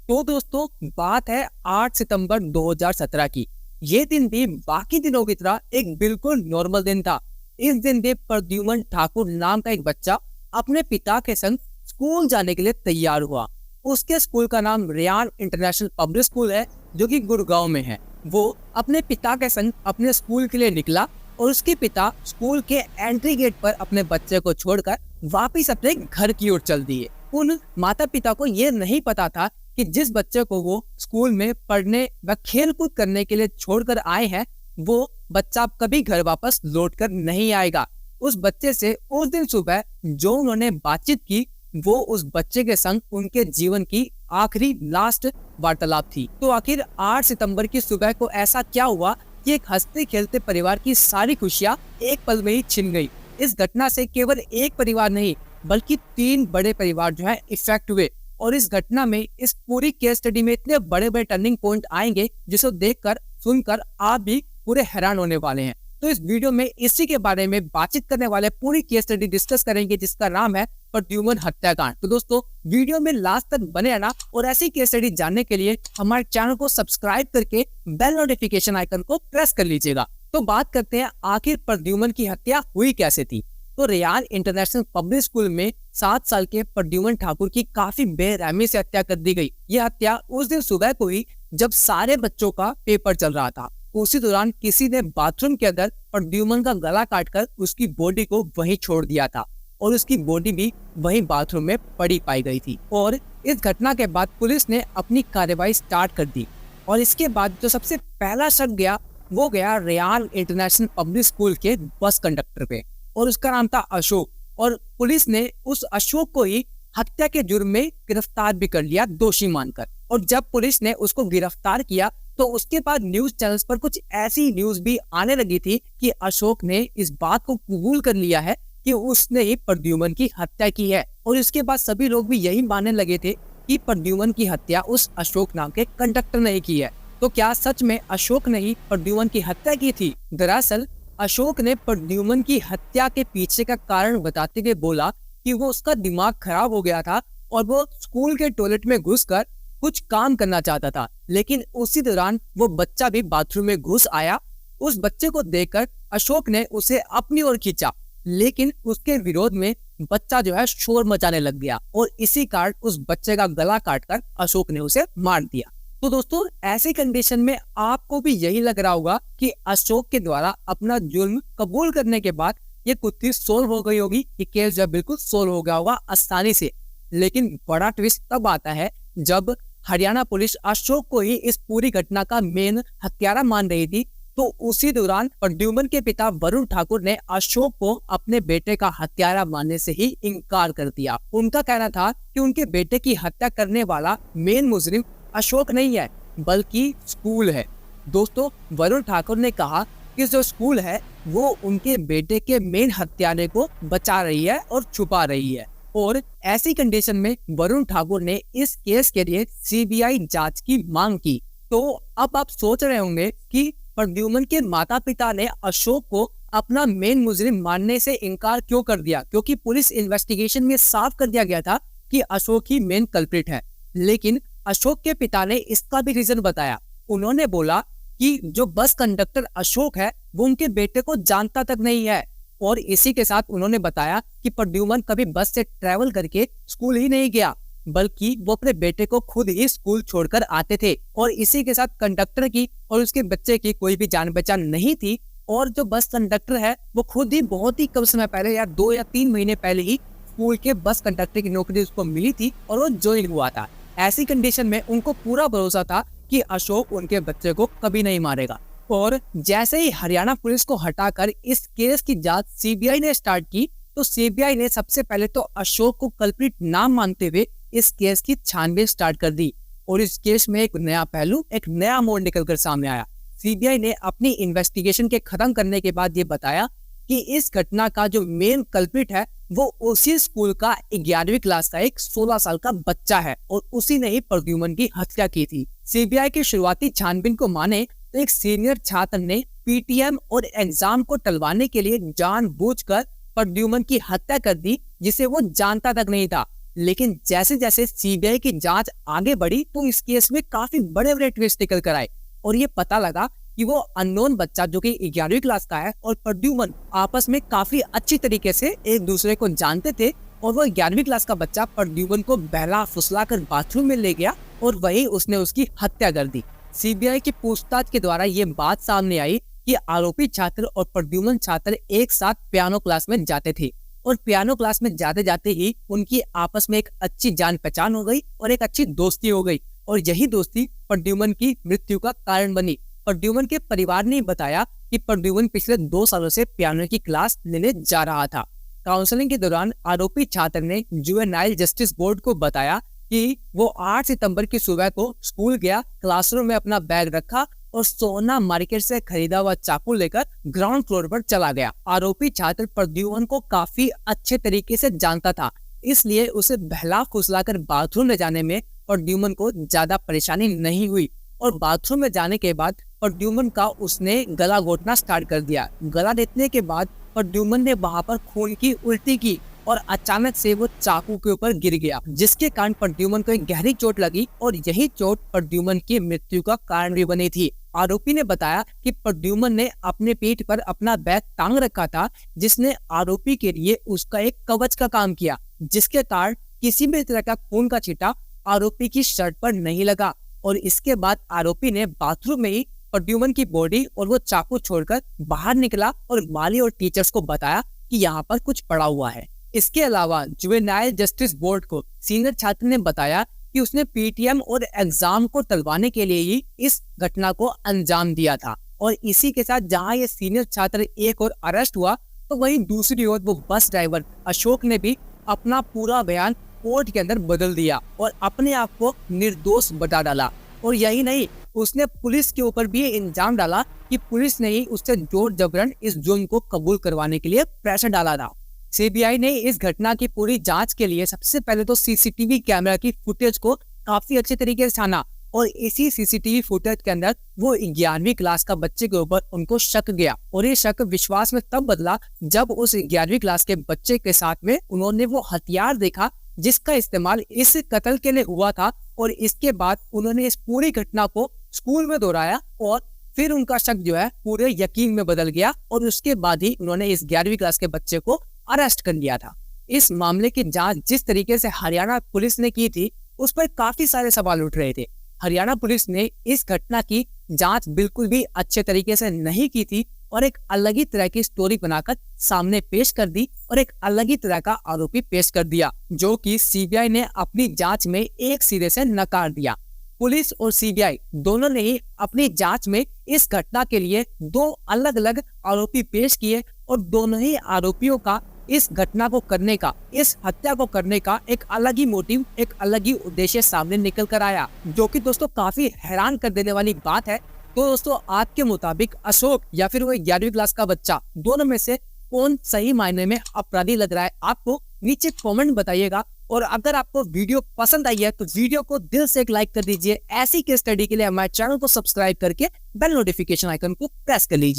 तो दोस्तों बात है 8 सितंबर 2017 की। ये दिन भी बाकी दिनों की तरह एक बिल्कुल नॉर्मल दिन था। इस दिन भी प्रद्युमन ठाकुर नाम का एक बच्चा अपने पिता के संग स्कूल जाने के लिए तैयार हुआ। उसके स्कूल का नाम रेयान इंटरनेशनल पब्लिक स्कूल है, जो कि गुड़गांव में है। वो अपने पिता के संग अपने स्कूल के लिए निकला और उसके पिता स्कूल के एंट्री गेट पर अपने बच्चे को छोड़कर वापिस अपने घर की ओर चल दिए। उन माता पिता को ये नहीं पता था कि जिस बच्चे को वो स्कूल में पढ़ने व खेल कूद करने के लिए छोड़कर आए हैं, वो बच्चा कभी घर वापस लौट कर नहीं आएगा। उस बच्चे से उस दिन सुबह जो उन्होंने बातचीत की, वो उस बच्चे के संग उनके जीवन की आखिरी लास्ट वार्तालाप थी। तो आखिर 8 सितंबर की सुबह को ऐसा क्या हुआ कि एक हंसते खेलते परिवार की सारी खुशियां एक पल में ही छिन गई। इस घटना से केवल एक परिवार नहीं बल्कि 3 बड़े परिवार जो है इफेक्ट हुए। और इस घटना में, इस पूरी केस स्टडी में इतने बड़े बड़े टर्निंग पॉइंट आएंगे जिसे देखकर सुनकर आप भी पूरे हैरान होने वाले हैं। तो इस वीडियो में इसी के बारे में बातचीत करने वाले, पूरी केस स्टडी डिस्कस करेंगे जिसका नाम है प्रद्युमन हत्याकांड। तो दोस्तों वीडियो में लास्ट तक बने रहना और ऐसी केस स्टडी जानने के लिए हमारे चैनल को सब्सक्राइब करके बेल नोटिफिकेशन आइकन को प्रेस कर लीजिएगा। तो बात करते हैं आखिर प्रद्युमन की हत्या हुई कैसे थी। तो रेयान इंटरनेशनल पब्लिक स्कूल में 7 साल के प्रद्युमन ठाकुर की काफी बेरहमी से हत्या कर दी गई। यह हत्या उस दिन सुबह को हुई जब सारे बच्चों का पेपर चल रहा था। उसी दौरान किसी ने बाथरूम के अंदर प्रद्युमन का गला काटकर उसकी बॉडी को वहीं छोड़ दिया था और उसकी बॉडी भी वहीं बाथरूम में पड़ी पाई गई थी। और इस घटना के बाद पुलिस ने अपनी कार्रवाई स्टार्ट कर दी और इसके बाद जो सबसे पहला शक गया वो गया रेयान इंटरनेशनल पब्लिक स्कूल के बस कंडक्टर पे, और उसका नाम था अशोक। और पुलिस ने उस अशोक को ही हत्या के जुर्म में गिरफ्तार भी कर लिया, दोषी मानकर। और जब पुलिस ने उसको गिरफ्तार किया तो उसके बाद न्यूज चैनल्स पर कुछ ऐसी न्यूज भी आने लगी थी कि अशोक ने इस बात को कबूल कर लिया है कि उसने ही प्रद्युमन की हत्या की है। और इसके बाद सभी लोग भी यही मानने लगे थे कि प्रद्युमन की हत्या उस अशोक नाम के कंडक्टर ने की है। तो क्या सच में अशोक ने ही प्रद्युमन की हत्या की थी? दरअसल अशोक ने प्रद्युमन की हत्या के पीछे का कारण बताते हुए बोला कि वो उसका दिमाग खराब हो गया था और वो स्कूल के टॉयलेट में घुसकर कुछ काम करना चाहता था, लेकिन उसी दौरान वो बच्चा भी बाथरूम में घुस आया। उस बच्चे को देखकर अशोक ने उसे अपनी ओर खींचा, लेकिन उसके विरोध में बच्चा जो है शोर मचाने लग गया और इसी कारण उस बच्चे का गला काटकर अशोक ने उसे मार दिया। तो दोस्तों ऐसी कंडीशन में आपको भी यही लग रहा होगा कि अशोक के द्वारा अपना जुर्म कबूल करने के बाद ये कुत्ती सोल्व हो गई होगी, ये केस जो बिल्कुल सोल्व हो गया होगा आसानी से। लेकिन बड़ा ट्विस्ट तब आता है जब हरियाणा पुलिस अशोक को ही इस पूरी घटना का मेन हत्यारा मान रही थी। तो उसी दौरान प्रद्युमन के पिता वरुण ठाकुर ने अशोक को अपने बेटे का हत्यारा मानने से ही इनकार कर दिया। उनका कहना था कि उनके बेटे की हत्या करने वाला मेन मुजरिम अशोक नहीं है बल्कि स्कूल है। दोस्तों वरुण ठाकुर ने कहा कि जो स्कूल है वो उनके बेटे के मेन हत्यारे को बचा रही है और छुपा रही है। और ऐसी कंडीशन में वरुण ठाकुर ने इस केस के लिए सीबीआई जांच की मांग की। तो अब आप सोच रहे होंगे कि प्रद्युमन के माता पिता ने अशोक को अपना मेन मुजरिम मानने से इनकार क्यों कर दिया, क्योंकि पुलिस इन्वेस्टिगेशन में साफ कर दिया गया था कि अशोक ही मेन कल्प्रिट है। लेकिन अशोक के पिता ने इसका भी रीजन बताया। उन्होंने बोला कि जो बस कंडक्टर अशोक है वो उनके बेटे को जानता तक नहीं है। और इसी के साथ उन्होंने बताया कि प्रद्युमन कभी बस से ट्रैवल करके स्कूल ही नहीं गया, बल्कि वो अपने बेटे को खुद ही स्कूल छोड़कर आते थे। और इसी के साथ कंडक्टर की और उसके बच्चे की कोई भी जान पहचान नहीं थी। और जो बस कंडक्टर है वो खुद ही बहुत ही कम समय पहले, या 2 या 3 महीने पहले ही स्कूल के बस कंडक्टर की नौकरी उसको मिली थी और वो ज्वाइन हुआ था। ऐसी कंडीशन में उनको पूरा भरोसा था कि अशोक उनके बच्चे को कभी नहीं मारेगा। और जैसे ही हरियाणा पुलिस को हटाकर इस केस की जांच सीबीआई ने स्टार्ट की, तो सीबीआई ने सबसे पहले तो अशोक को कल्प्रिट ना मानते हुए इस केस की छानबीन स्टार्ट कर दी। और इस केस में एक नया पहलू, एक नया मोड़ निकलकर सामने आया। सीबीआई ने अपनी इन्वेस्टिगेशन के खत्म करने के बाद ये बताया कि इस घटना का जो मेन कल्प्रिट है वो उसी स्कूल का 11वीं क्लास का एक 16 साल का बच्चा है और उसी ने ही प्रद्युमन की हत्या की थी। सीबीआई की शुरुआती छानबीन को माने तो एक सीनियर छात्र ने पीटीएम और एग्जाम को टलवाने के लिए जानबूझकर प्रद्युमन की हत्या कर दी, जिसे वो जानता तक नहीं था। लेकिन जैसे जैसे सीबीआई की जांच आगे बढ़ी तो इस केस में काफी बड़े बड़े ट्विस्ट निकल कर आए और ये पता लगा कि वो अननोन बच्चा जो कि 11वीं क्लास का है और प्रद्युमन आपस में काफी अच्छी तरीके से एक दूसरे को जानते थे और वो 11वीं क्लास का बच्चा प्रद्युमन को बहला फुसला कर बाथरूम में ले गया और वहीं उसने उसकी हत्या कर दी। सीबीआई की पूछताछ के द्वारा ये बात सामने आई कि आरोपी छात्र और प्रद्युमन छात्र एक साथ पियानो क्लास में जाते थे और पियानो क्लास में जाते जाते ही उनकी आपस में एक अच्छी जान पहचान हो गई और एक अच्छी दोस्ती हो गई और यही दोस्ती प्रद्युमन की मृत्यु का कारण बनी। प्रद्युमन के परिवार ने बताया कि प्रद्युमन पिछले 2 सालों से पियानो की क्लास लेने जा रहा था। काउंसलिंग के दौरान आरोपी छात्र ने जुवेनाइल जस्टिस बोर्ड को बताया कि वो 8 सितंबर की सुबह को स्कूल गया, क्लासरूम में अपना बैग रखा और सोना मार्केट से खरीदा हुआ चाकू लेकर ग्राउंड फ्लोर पर चला गया। आरोपी छात्र प्रद्युमन को काफी अच्छे तरीके से जानता था, इसलिए उसे बहला फुसलाकर बाथरूम ले जाने में प्रद्युमन को ज्यादा परेशानी नहीं हुई और बाथरूम में जाने के बाद प्रद्युमन का उसने गला घोटना स्टार्ट कर दिया। गला देने के बाद प्रद्युमन ने वहां पर खून की उल्टी की और अचानक से वो चाकू के ऊपर गिर गया, जिसके कारण प्रद्युमन को एक गहरी चोट लगी और यही चोट प्रद्युमन की मृत्यु का कारण भी बनी थी। आरोपी ने बताया कि प्रद्युमन ने अपने पीठ पर अपना बैग टांग रखा था, जिसने आरोपी के लिए उसका एक कवच का काम किया, जिसके कारण किसी भी तरह का खून का छींटा आरोपी की शर्ट पर नहीं लगा और इसके बाद आरोपी ने बाथरूम में ही प्रद्युमन की बॉडी और वो चाकू छोड़कर बाहर निकला और माली और टीचर्स को बताया कि यहाँ पर कुछ पड़ा हुआ है। इसके अलावा जुवेनाइल जस्टिस बोर्ड को सीनियर छात्र ने बताया कि उसने पीटीएम और एग्जाम को टलवाने के लिए ही इस घटना को अंजाम दिया था और इसी के साथ जहां ये सीनियर छात्र एक और अरेस्ट हुआ तो वहीं दूसरी ओर वो बस ड्राइवर अशोक ने भी अपना पूरा बयान कोर्ट के अंदर बदल दिया और अपने आप को निर्दोष बता डाला। और यही नहीं, उसने पुलिस के ऊपर भी इल्जाम डाला कि पुलिस ने ही उससे जोर जबरन इस जुर्म को कबूल करवाने के लिए प्रेशर डाला था। सीबीआई ने इस घटना की पूरी जांच के लिए सबसे पहले तो सीसीटीवी कैमरा की फुटेज को काफी अच्छे तरीके से छाना और इसी सीसीटीवी फुटेज के अंदर वो 11वीं क्लास का बच्चे के ऊपर उनको शक गया और ये शक विश्वास में तब बदला जब उस 11वीं क्लास के बच्चे के साथ में उन्होंने वो हथियार देखा जिसका इस्तेमाल इस कत्ल के लिए हुआ था और इसके बाद उन्होंने इस पूरी घटना को स्कूल में दोहराया और फिर उनका शक जो है पूरे यकीन में बदल गया और उसके बाद ही उन्होंने इस 11वीं क्लास के बच्चे को अरेस्ट कर लिया था। इस मामले की जांच जिस तरीके से हरियाणा पुलिस ने की थी उस पर काफी सारे सवाल उठ रहे थे। हरियाणा पुलिस ने इस घटना की जांच बिल्कुल भी अच्छे तरीके से नहीं की थी और एक अलग ही तरह की स्टोरी बनाकर सामने पेश कर दी और एक अलग ही तरह का आरोपी पेश कर दिया, जो कि सीबीआई ने अपनी जांच में एक सिरे से नकार दिया। पुलिस और सीबीआई दोनों ने ही अपनी जांच में इस घटना के लिए 2 अलग अलग आरोपी पेश किए और दोनों ही आरोपियों का इस घटना को करने का, इस हत्या को करने का एक अलग ही मोटिव, एक अलग ही उद्देश्य सामने निकल कर आया, जो कि दोस्तों काफी हैरान कर देने वाली बात है। तो दोस्तों आपके मुताबिक अशोक या फिर वो 11वीं क्लास का बच्चा, दोनों में से कौन सही मायने में अपराधी लग रहा है? आपको नीचे कमेंट बताइएगा और अगर आपको वीडियो पसंद आई है तो वीडियो को दिल से एक लाइक कर दीजिए। ऐसी केस स्टडी के लिए हमारे चैनल को सब्सक्राइब करके बेल नोटिफिकेशन आइकन को प्रेस कर लीजिए।